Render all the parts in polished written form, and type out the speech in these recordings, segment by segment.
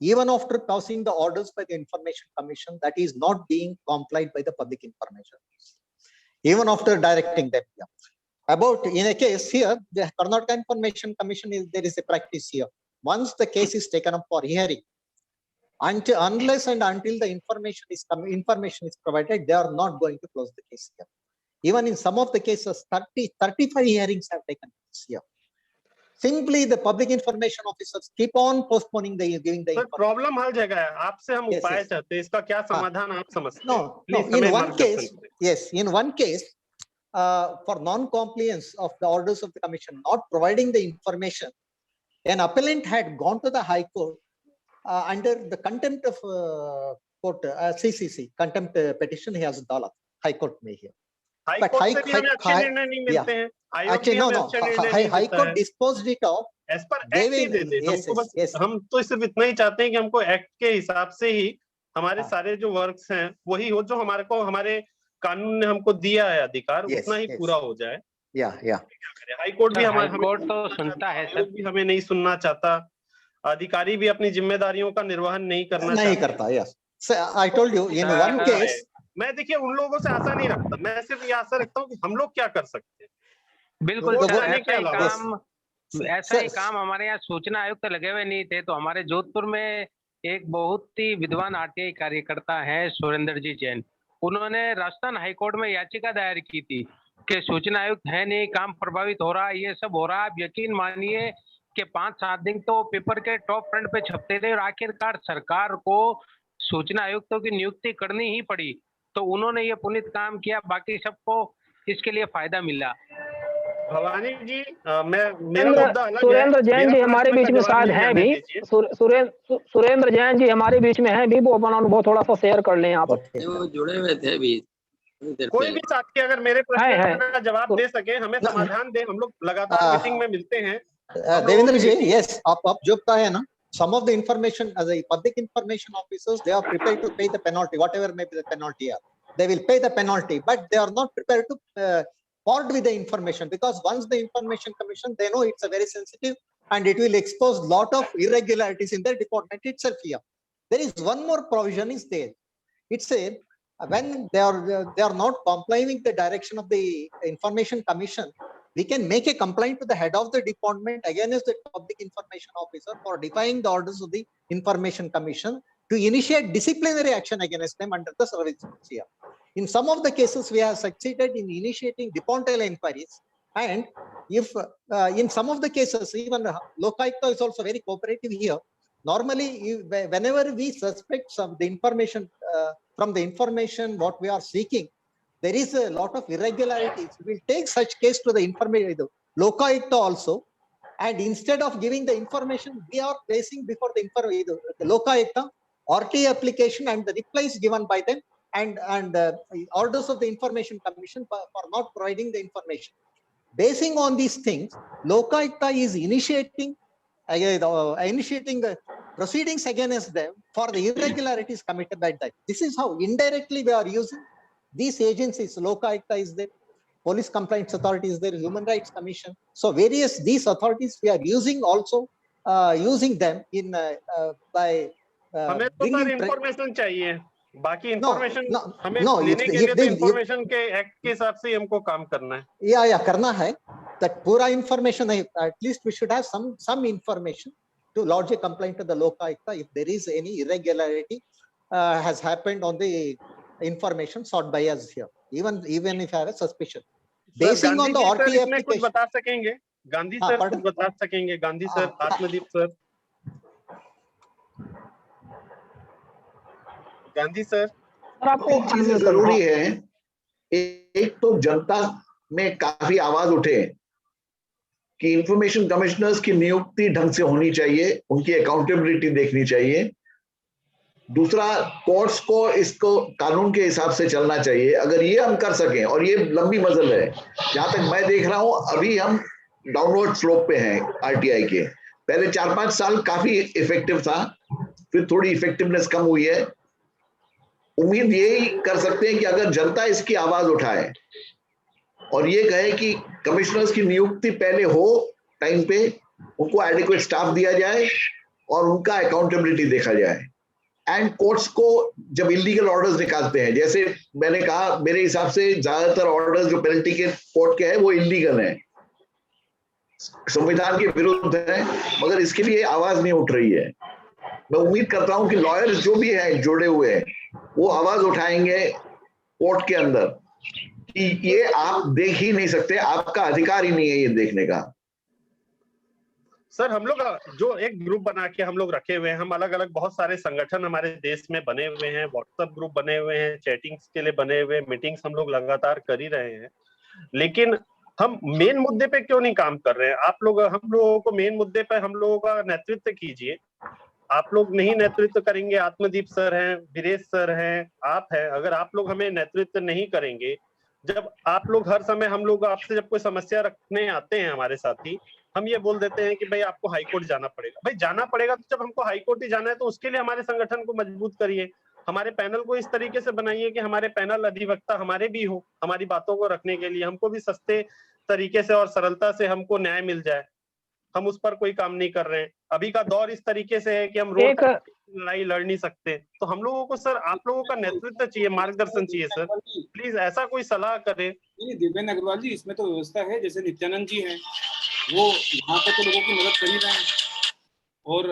even after passing the orders by the Information Commission, that is not being complied by the Public Information, even after directing them. Yeah. About in a case here, the Karnataka Information Commission there is a practice here. Once the case is taken up for hearing, unless and until the information is provided, they are not going to close the case here. Even in some of the cases, 35 hearings have taken place here. Simply the public information officers keep on postponing the giving the information. Problem हर जगह है, आपसे हम उपाय चाहते हैं, इसका क्या समाधान आप समझते हैं? No, in one case, yes, in one case, for non-compliance of the orders of the commission, not providing the information, an appellant had gone to the High Court under the contempt of court, CCC, contempt petition he has filed. High Court में here. But High Court actually High Court disposed it off. As per Act दे दे, हमको बस हम तो सिर्फ इतना ही चाहते हैं कि हमको एक्ट के हिसाब से ही हमारे सारे जो वर्क्स हैं वही हो जो हमारे को हमारे कानून ने हमको दिया है अधिकार, उतना ही पूरा हो जाए। हाई कोर्ट भी हमारे कोर्ट तो सुनता है, सर भी हमें नहीं सुनना चाहता, अधिकारी भी अपनी जिम्मेदारियों का निर्वहन नहीं करता। Yes, I told you in one case, मैं देखिए उन लोगों से आशा नहीं रखता, मैं सिर्फ ये आशा रखता हूँ कि हम लोग क्या कर सकते हैं। बिल्कुल ऐसा ही काम हमारे यहाँ सूचना आयुक्त लगे हुए नहीं थे, तो हमारे जोधपुर में एक बहुत ही विद्वान आरटीआई कार्यकर्ता है सुरेंद्र जी जैन, उन्होंने राजस्थान हाईकोर्ट में याचिका दायर की थी कि सूचना आयुक्त है नहीं, काम प्रभावित हो रहा है, ये सब हो रहा है। आप यकीन मानिए कि 5-7 दिन तो पेपर के टॉप फ्रंट पे छपते थे और आखिरकार सरकार को सूचना आयुक्तों की नियुक्ति करनी ही पड़ी, तो उन्होंने ये पुनीत काम किया, बाकी सबको इसके लिए फायदा मिला। भवानी जी, मेरा मुद्दा अलग है। सुरेंद्र जैन जी हमारे बीच में शायद हैं भी, सुरेंद्र जैन जी हमारे बीच में हैं भी, वो अपना अनुभव थोड़ा सा शेयर कर लें आप। वो जुड़े हुए थे भी, कोई भी साथी अगर मेरे प्रश्न का जवाब दे सके, हमें समाधान दे, हम लोग लगातार मीटिंग में मिलते हैं। देवेंद्र जी, यस, आप जो कहा है ना, some of the information as a public information officers, they are prepared to pay the penalty, whatever may be the penalty. They will pay the penalty, but they are not prepared to part with the information, because once the Information Commission, they know it's a very sensitive and it will expose lot of irregularities in their department itself here. There is one more provision is there. It's a when they are not complying with the direction of the Information Commission, we can make a complaint to the head of the department against the public information officer for defying the orders of the Information Commission to initiate disciplinary action against them under the service here. In some of the cases, we have succeeded in initiating departmental inquiries, and if in some of the cases, even Lokayukta is also very cooperative here. Normally, whenever we suspect some the information from the information what we are seeking, there is a lot of irregularities. We will take such case to the information Lokayukta also, and instead of giving the information, we are placing before the Lokayukta RT application and the replies given by them, and orders of the Information Commission for not providing the information. Basing on these things, Lokayukta is initiating the proceedings against them for the irregularities committed by them. This is how indirectly we are using these agencies. Lokayukta is there, Police Complaints Authority is there, Human Rights Commission. So these authorities we are using also, using them in by bringing information चाहिए, बाकी information हमें लेने के लिए तो information के act के हिसाब से हमको काम करना है। या करना है, that पूरा information, at least we should have some information to lodge a complaint to the Lokayukta if there is any irregularity has happened on the information sought by us here, even if I have a suspicion. Basing on the RT application, कुछ बता सकेंगे? Gandhi sir कुछ बता सकेंगे? Gandhi sir, Atmadeep sir, Gandhi sir. आपको चीजें जरूरी है, एक तो जनता में काफी आवाज उठे कि इंफॉर्मेशन कमिश्नर्स की नियुक्ति ढंग से होनी चाहिए, उनकी अकाउंटेबिलिटी देखनी चाहिए। दूसरा, कोर्ट्स को इसको कानून के हिसाब से चलना चाहिए। अगर ये हम कर सकें, और ये लंबी मजल है, जहां तक मैं देख रहा हूं अभी हम डाउनवर्ड स्लोप पे हैं आरटीआई के। पहले 4-5 साल काफी इफेक्टिव था, फिर थोड़ी इफेक्टिवनेस कम हुई है। उम्मीद यही कर सकते हैं कि अगर जनता इसकी आवाज उठाए और ये कहे कि कमिश्नर्स की नियुक्ति पहले हो टाइम पे, उनको एडिक्वेट स्टाफ दिया जाए और उनका अकाउंटेबिलिटी देखा जाए। एंड कोर्ट्स को जब इलीगल ऑर्डर्स निकालते हैं, जैसे मैंने कहा, मेरे हिसाब से ज्यादातर ऑर्डर्स जो पेनल्टी के कोर्ट के हैं वो इलीगल हैं, संविधान के विरुद्ध है, मगर इसके लिए आवाज नहीं उठ रही है। मैं उम्मीद करता हूं कि लॉयर्स जो भी हैं जुड़े हुए हैं वो आवाज उठाएंगे कोर्ट के अंदर कि ये आप देख ही नहीं सकते, आपका अधिकार ही नहीं है ये देखने का। सर हम लोग जो एक ग्रुप बना के हम लोग रखे हुए हैं, हम अलग अलग बहुत सारे संगठन हमारे देश में बने हुए हैं, व्हाट्सएप ग्रुप बने हुए हैं, चैटिंग्स के लिए बने हुए, मीटिंग्स हम लोग लगातार कर ही रहे हैं, लेकिन हम मेन मुद्दे पे क्यों नहीं काम कर रहे हैं? आप लोग हम लोगों को मेन मुद्दे पे हम लोगों का नेतृत्व कीजिए। आप लोग नहीं नेतृत्व करेंगे, आत्मदीप सर हैं, वीरेश सर हैं, आप हैं, अगर आप लोग हमें नेतृत्व नहीं करेंगे, जब आप लोग हर समय हम लोग आपसे जब कोई समस्या रखने आते हैं हमारे साथी, हम ये बोल देते हैं कि भाई आपको हाईकोर्ट जाना पड़ेगा। भाई जाना पड़ेगा तो जब हमको हाईकोर्ट ही जाना है तो उसके लिए हमारे संगठन को मजबूत करिए, हमारे पैनल को इस तरीके से बनाइए कि हमारे पैनल अधिवक्ता हमारे भी हो, हमारी बातों को रखने के लिए, हमको भी सस्ते तरीके से और सरलता से हमको न्याय मिल जाए। हम उस पर कोई काम नहीं कर रहे हैं। अभी का दौर इस तरीके से है कि हम रोड पर लड़ाई लड़ नहीं सकते, तो हम लोगों को सर आप लोगों का नेतृत्व चाहिए, मार्गदर्शन चाहिए सर, प्लीज ऐसा कोई सलाह करें। दिव्येंद्र अग्रवाल जी, इसमें तो व्यवस्था है, जैसे नित्यानंद जी हैं वो यहाँ पे तो लोगों की मदद कर ही रहे हैं, और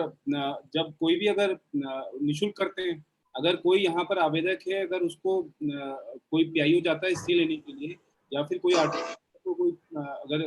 जब कोई भी अगर निःशुल्क करते हैं, अगर कोई यहाँ पर आवेदक है, अगर उसको कोई पीआईओ जाता है स्टे लेने के लिए, या फिर कोई आर्टिस्ट को कोई अगर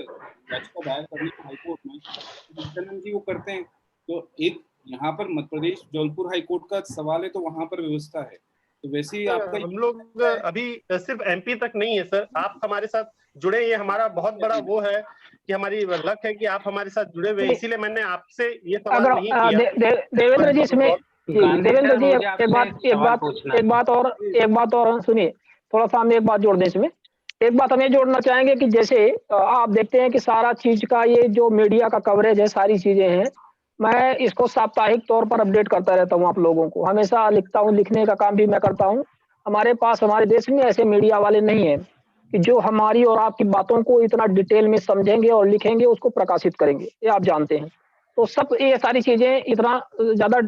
याचिका दायर करनी है हाईकोर्ट में, तो नित्यानंद जी वो करते हैं। तो एक यहाँ पर मध्य प्रदेश जौनपुर हाईकोर्ट का सवाल है, तो वहाँ पर व्यवस्था है। तो वैसे ही आपका हम लोग अभी सिर्फ एमपी तक नहीं है सर, आप हमारे साथ जुड़े, ये हमारा बहुत बड़ा वो है कि हमारी लक है कि आप हमारे साथ जुड़े हुए, इसीलिए मैंने आपसे ये सवाल नहीं किया। देवेंद्र जी, इसमें देवेंद्र जी एक बात और सुनिए, थोड़ा सा हम एक बात जोड़ दें इसमें। एक बात हमें जोड़ना चाहेंगे कि जैसे आप देखते हैं कि सारा चीज का ये जो मीडिया का कवरेज है, सारी चीजें हैं, मैं इसको साप्ताहिक तौर पर अपडेट करता रहता हूँ, आप लोगों को हमेशा लिखता हूँ, लिखने का काम भी मैं करता हूँ। हमारे पास हमारे देश में ऐसे मीडिया वाले नहीं है कि जो हमारी और आपकी बातों को इतना डिटेल में समझेंगे और लिखेंगे, उसको प्रकाशित करेंगे, ये आप जानते हैं। तो सब ये सारी चीजें इतना ज्यादा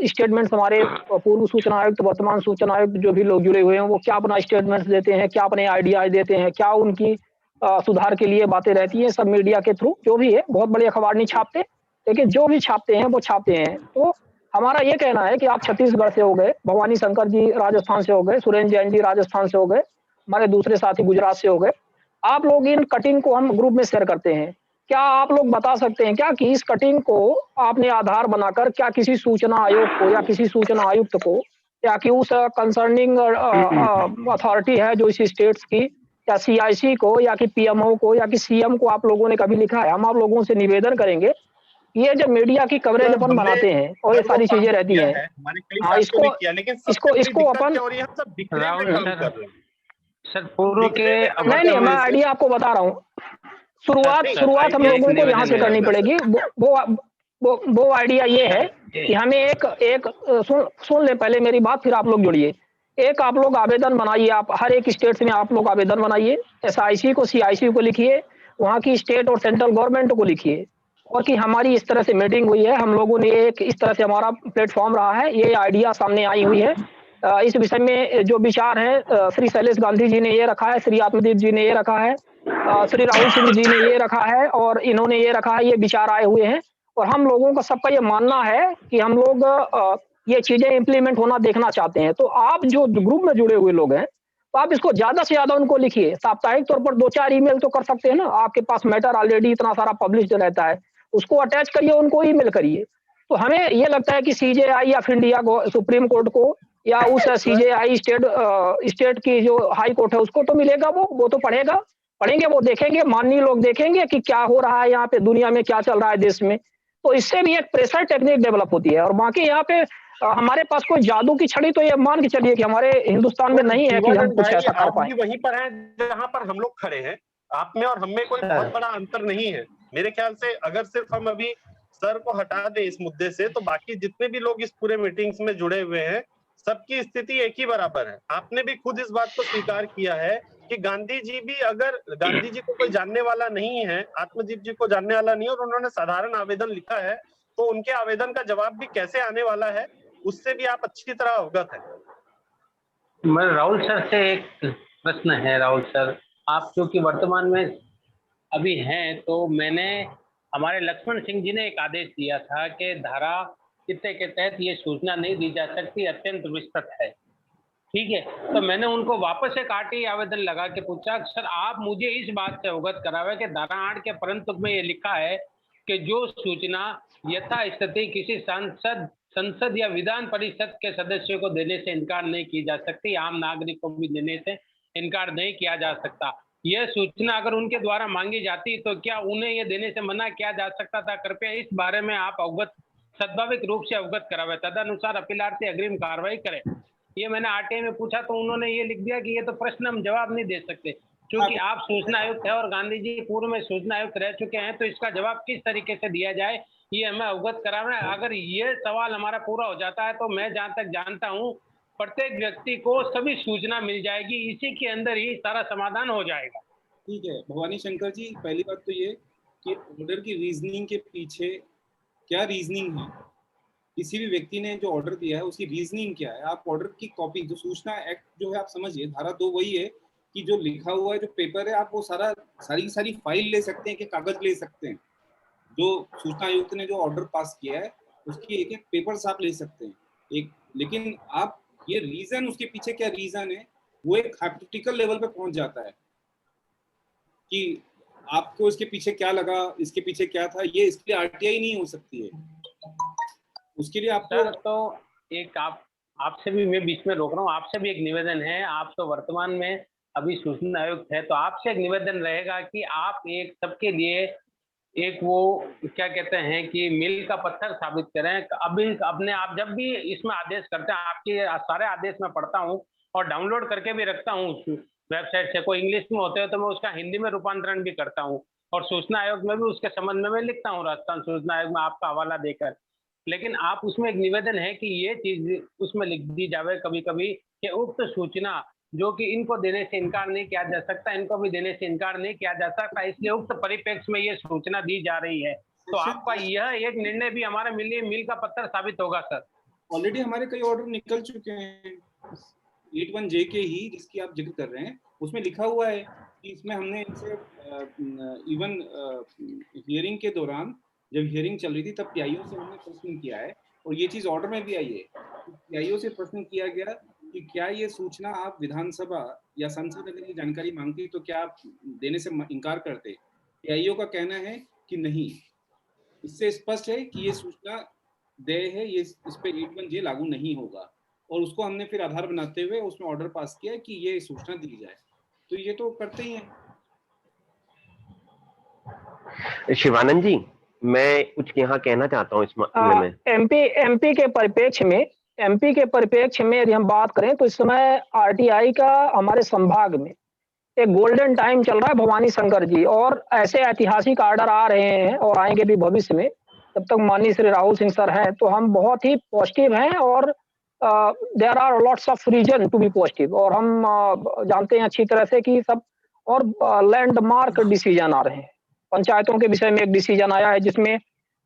स्टेटमेंट्स हमारे पूर्व सूचना आयुक्त, वर्तमान सूचना आयुक्त जो भी लोग जुड़े हुए हैं, वो क्या अपना स्टेटमेंट्स देते हैं, क्या अपने आइडियाज देते हैं, क्या उनकी सुधार के लिए बातें रहती हैं, सब मीडिया के थ्रू जो भी है। बहुत बड़े अखबार नहीं छापते, लेकिन जो भी छापते हैं वो छापते हैं। तो हमारा ये कहना है कि आप छत्तीसगढ़ से हो गए, भवानी शंकर जी राजस्थान से हो गए, सुरेंद्र जैन जी राजस्थान से हो गए, हमारे दूसरे साथी गुजरात से हो गए, आप लोग इन कटिंग को हम ग्रुप में शेयर करते हैं। क्या आप लोग बता सकते हैं क्या कि इस कटिंग को आपने आधार बनाकर क्या किसी सूचना आयोग को या किसी सूचना आयुक्त को या कि उस कंसर्निंग अथॉरिटी है जो इस स्टेट्स की, या सीआईसी को या कि पीएमओ को या कि सीएम को आप लोगों ने कभी लिखा है? हम आप लोगों से निवेदन करेंगे, ये जब मीडिया की कवरेज अपन बनाते हैं और ये सारी चीजें रहती हैं, इसको अपन सर पूर्व के नहीं, मैं आइडिया आपको बता रहा हूँ। शुरुआत हम लोगों को यहाँ से करनी पड़ेगी। वो आइडिया ये है कि हमें एक सुन ले पहले मेरी बात, फिर आप लोग जुड़िए। एक आप लोग आवेदन बनाइए, आप हर एक स्टेट में आप लोग आवेदन बनाइए, एसआईसी को, सीआईसी को लिखिए, वहाँ की स्टेट और सेंट्रल गवर्नमेंट को लिखिए, और कि हमारी इस तरह से मीटिंग हुई है, हम लोगों ने एक इस तरह से हमारा प्लेटफॉर्म रहा है, ये आइडिया सामने आई हुई है। इस विषय में जो विचार है, श्री शैलेश गांधी जी ने ये रखा है, श्री आत्मदीप जी ने ये रखा है, श्री राहुल सिंह जी ने ये रखा है, और इन्होंने ये रखा है, ये विचार आए हुए हैं। और हम लोगों का सबका ये मानना है कि हम लोग ये चीजें इम्प्लीमेंट होना देखना चाहते हैं। तो आप जो ग्रुप में जुड़े हुए लोग हैं, तो आप इसको ज्यादा से ज्यादा उनको लिखिए, साप्ताहिक तौर पर 2-4 ईमेल तो कर सकते हैं ना, आपके पास मैटर ऑलरेडी इतना सारा पब्लिश रहता है, उसको अटैच करिए, उनको ईमेल करिए। तो हमें ये लगता है कि सीजेआई ऑफ इंडिया को, सुप्रीम कोर्ट को, या उस सीजेआई स्टेट की जो हाई कोर्ट है उसको तो मिलेगा, वो तो पढ़ेंगे, वो देखेंगे, माननीय लोग देखेंगे कि क्या हो रहा है यहाँ पे, दुनिया में क्या चल रहा है देश में। तो इससे भी एक प्रेशर टेक्निक डेवलप होती है। और बाकी यहाँ पे हमारे पास कोई जादू की छड़ी तो ये मान के चलिए कि हमारे हिंदुस्तान में नहीं है कि हम कुछ ऐसा कर पाए। वहीं पर है जहाँ पर हम लोग खड़े हैं, आप में और हम में कोई बहुत बड़ा अंतर नहीं है मेरे ख्याल से। अगर सिर्फ हम अभी सर को हटा दें इस मुद्दे से, तो बाकी जितने भी लोग इस पूरे मीटिंग्स में जुड़े हुए हैं, सबकी स्थिति एक ही बराबर है। आपने भी खुद इस बात को स्वीकार किया है कि गांधी जी भी, अगर गांधी जी को कोई जानने वाला नहीं है, आत्मदीप जी को जानने वाला नहीं है, और उन्होंने साधारण आवेदन लिखा है, तो उनके आवेदन का जवाब भी कैसे आने वाला है उससे भी आप अच्छी तरह अवगत है। मैं राहुल सर से एक प्रश्न है। राहुल सर, आप क्योंकि वर्तमान में अभी हैं, तो मैंने हमारे लक्ष्मण सिंह जी ने एक आदेश दिया था कि धारा कितने के तहत ये सूचना नहीं दी जा सकती, अत्यंत विस्तृत है। ठीक है, तो मैंने उनको वापस एक आरटीआई आवेदन लगा के पूछा, सर आप मुझे इस बात से अवगत करावे कि धारा 8 के परंतु में ये लिखा है कि जो सूचना यथास्थिति किसी संसद या विधान परिषद के सदस्यों को देने से इनकार नहीं की जा सकती, आम नागरिक को भी देने से इनकार नहीं किया जा सकता। यह सूचना अगर उनके द्वारा मांगी जाती तो क्या उन्हें यह देने से मना किया जा सकता था? कृपया इस बारे में आप अवगत सद्भाविक रूप से अवगत करावे, तदनुसार अपीलार्थी अग्रिम कार्रवाई करे। ये मैंने आरटीआई में पूछा तो उन्होंने ये लिख दिया कि ये तो प्रश्न हम जवाब नहीं दे सकते, क्योंकि आप सूचना आयुक्त है और गांधी जी पूर्व में सूचना आयुक्त रह चुके हैं, तो इसका जवाब किस तरीके से दिया जाए ये हमें अवगत कराना है। अगर ये सवाल हमारा पूरा हो जाता है तो मैं जहां तक जानता हूं प्रत्येक व्यक्ति को सभी सूचना मिल जाएगी, इसी के अंदर ही सारा समाधान हो जाएगा। ठीक है भवानी शंकर जी, पहली बात तो ये कि ऑर्डर की रीजनिंग के पीछे क्या रीजनिंग है, किसी भी व्यक्ति ने जो ऑर्डर दिया है उसकी रीजनिंग क्या है। आप ऑर्डर की कॉपी, जो सूचना एक्ट जो है आप समझिए धारा 2 वही है कि जो लिखा हुआ है जो पेपर है आप वो सारी फाइल ले सकते हैं कि कागज ले सकते हैं। जो सूचना आयुक्त ने जो ऑर्डर पास किया है उसकी एक पेपर्स आप ले सकते हैं एक, लेकिन आप ये रीजन उसके पीछे क्या रीजन है वो एक हाइपोथेटिकल लेवल पे पहुंच जाता है कि आपको इसके पीछे क्या लगा, इसके पीछे क्या था, ये इसके लिए आरटीआई नहीं हो सकती है। उसके लिए आपको तो एक आपसे भी मैं बीच में रोक रहा हूँ, आपसे भी एक निवेदन है। आप तो वर्तमान में अभी सूचना आयुक्त है, तो आपसे एक निवेदन रहेगा कि आप एक सबके लिए एक वो क्या कहते हैं कि मील का पत्थर साबित करें। अभी अपने आप जब भी इसमें आदेश करते हैं, आपके सारे आदेश मैं पढ़ता हूँ और डाउनलोड करके भी रखता हूँ वेबसाइट से। कोई इंग्लिश में होते हो तो मैं उसका हिंदी में रूपांतरण भी करता हूँ और सूचना आयोग में भी उसके संबंध में मैं लिखता हूँ, राजस्थान सूचना आयोग में आपका हवाला देकर। लेकिन आप उसमें एक निवेदन है कि ये चीज उसमें लिख दी जावे कभी कभी कि उक्त सूचना जो कि इनको देने से इनकार नहीं किया जा सकता, इनको भी देने से इनकार नहीं किया जा सकता, इसलिए उक्त परिप्रेक्ष्य में ये सूचना दी जा रही है। तो आपका यह एक निर्णय भी हमारे मील का पत्थर साबित होगा सर। ऑलरेडी हमारे कई ऑर्डर निकल चुके हैं 81J के ही जिसकी आप जिक्र कर रहे हैं, उसमें लिखा हुआ है कि इसमें हमने इनसे इवन हियरिंग के दौरान जब हियरिंग चल रही थी तब पीआईओ से हमने प्रश्न किया है और ये चीज ऑर्डर में भी आई है। पीआईओ से प्रश्न किया गया कि क्या ये सूचना आप विधानसभा या संसद अगर ये जानकारी मांगती तो क्या आप देने से इनकार करते? पीआईओ का कहना है कि नहीं, इससे स्पष्ट है कि ये सूचना देय है, ये इस पे 81J लागू नहीं होगा और उसको हमने फिर आधार बनाते हुए उसमें ऑर्डर पास किया कि ये सूचना दी जाए। तो ये तो करते ही हैं। शिवानंद जी, मैं कुछ यहाँ कहना चाहता हूँ इस मामले में। एमपी के परिप्रेक्ष्य में यदि हम बात करें तो इस समय आरटीआई का हमारे संभाग में एक गोल्डन टाइम चल रहा है भवानी शंकर जी, और ऐसे ऐतिहासिक ऑर्डर आ रहे हैं और आएंगे भी भविष्य में। जब तक माननीय श्री राहुल सिंह सर हैं तो हम बहुत ही पॉजिटिव हैं और there are lots of reason to be positive. और हम जानते हैं अच्छी तरह से कि सब और लैंडमार्क डिसीजन आ रहे हैं। पंचायतों के विषय में एक डिसीजन आया है जिसमें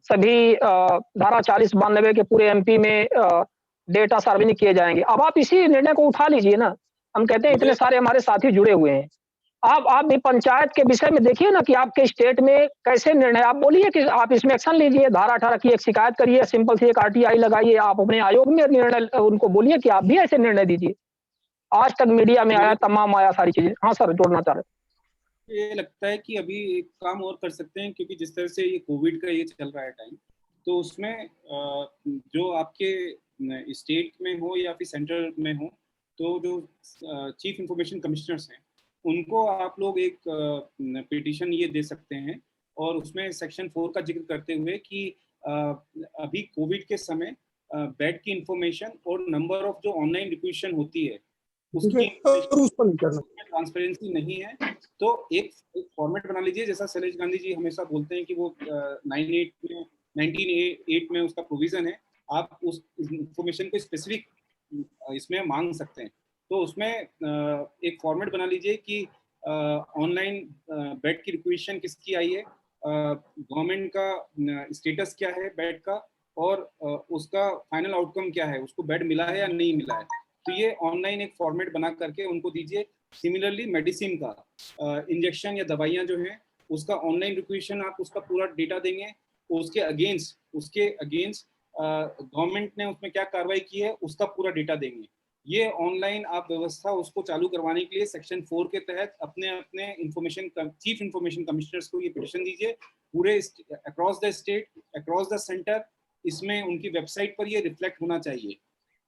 सभी धारा 40-92 के पूरे एमपी में डेटा सार्वजनिक किए जाएंगे। अब आप इसी निर्णय को उठा लीजिए ना। हम कहते हैं इतने सारे हमारे साथी जुड़े हुए हैं, आप भी पंचायत के विषय में देखिए ना कि आपके स्टेट में कैसे निर्णय, आप बोलिए कि आप इसमें एक्शन लीजिए, धारा 18 की एक शिकायत करिए, सिंपल सी एक आरटीआई लगाइए, आप अपने आयोग में निर्णय उनको बोलिए कि आप भी ऐसे निर्णय दीजिए। आज तक मीडिया में आया, तमाम आया सारी चीजें। हाँ सर, जोड़ना चाह रहे। ये लगता है कि अभी एक काम और कर सकते हैं क्योंकि जिस तरह से ये कोविड का ये चल रहा है टाइम, तो उसमें जो आपके स्टेट में हो या फिर सेंटर में हो, तो जो चीफ इंफॉर्मेशन कमिश्नर्स हैं उनको आप लोग एक पिटीशन ये दे सकते हैं और उसमें सेक्शन 4 का जिक्र करते हुए कि अभी कोविड के समय बेड की इंफॉर्मेशन और नंबर ऑफ जो ऑनलाइन रिक्वेशन होती है उसकी ट्रांसपेरेंसी नहीं है। तो एक फॉर्मेट बना लीजिए, जैसा शैलेश गांधी जी हमेशा बोलते हैं कि वो 1908 में उसका प्रोविजन है, आप उस इंफॉर्मेशन को स्पेसिफिक इसमें मांग सकते हैं। तो उसमें एक फॉर्मेट बना लीजिए कि ऑनलाइन बेड की रिक्वेशन किसकी आई है, गवर्नमेंट का स्टेटस क्या है बेड का और उसका फाइनल आउटकम क्या है, उसको बेड मिला है या नहीं मिला है। तो ये ऑनलाइन एक फॉर्मेट बना करके उनको दीजिए। सिमिलरली मेडिसिन का इंजेक्शन या दवाइयाँ जो हैं उसका ऑनलाइन रिक्वेशन आप उसका पूरा डेटा देंगे, उसके अगेंस्ट गवर्नमेंट ने उसमें क्या कार्रवाई की है उसका पूरा डेटा देंगे। ये ऑनलाइन आप व्यवस्था उसको चालू करवाने के लिए सेक्शन 4 के तहत अपने चीफ इंफॉर्मेशन कमिश्नर्स को ये पिटीशन दीजिए पूरे across the state, across the centre. इसमें उनकी वेबसाइट पर ये रिफ्लेक्ट होना चाहिए।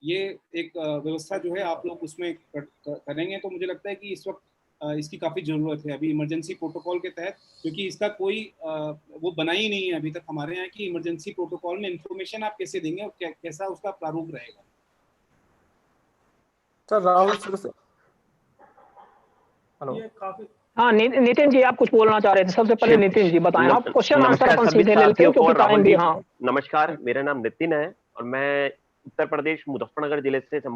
ये एक व्यवस्था जो है आप लोग उसमें करेंगे तो मुझे लगता है कि इस वक्त इसकी काफी जरूरत है अभी इमरजेंसी प्रोटोकॉल के तहत, क्योंकि इसका कोई वो बना ही नहीं है अभी तक हमारे यहाँ की इमरजेंसी प्रोटोकॉल में इंफॉर्मेशन आप कैसे देंगे और कैसा उसका प्रारूप रहेगा। Sir Rahul sir, hello. हाँ नितिन जी आप कुछ बोलना चाह रहे थे, सबसे पहले नितिन जी बताएं। आप क्वेश्चन आंसर अपन सीधे ले लेते हैं क्योंकि टाइम भी। हाँ नमस्कार, मेरा नाम नितिन है और मैं उत्तर प्रदेश मुजफ्फरनगर जिले से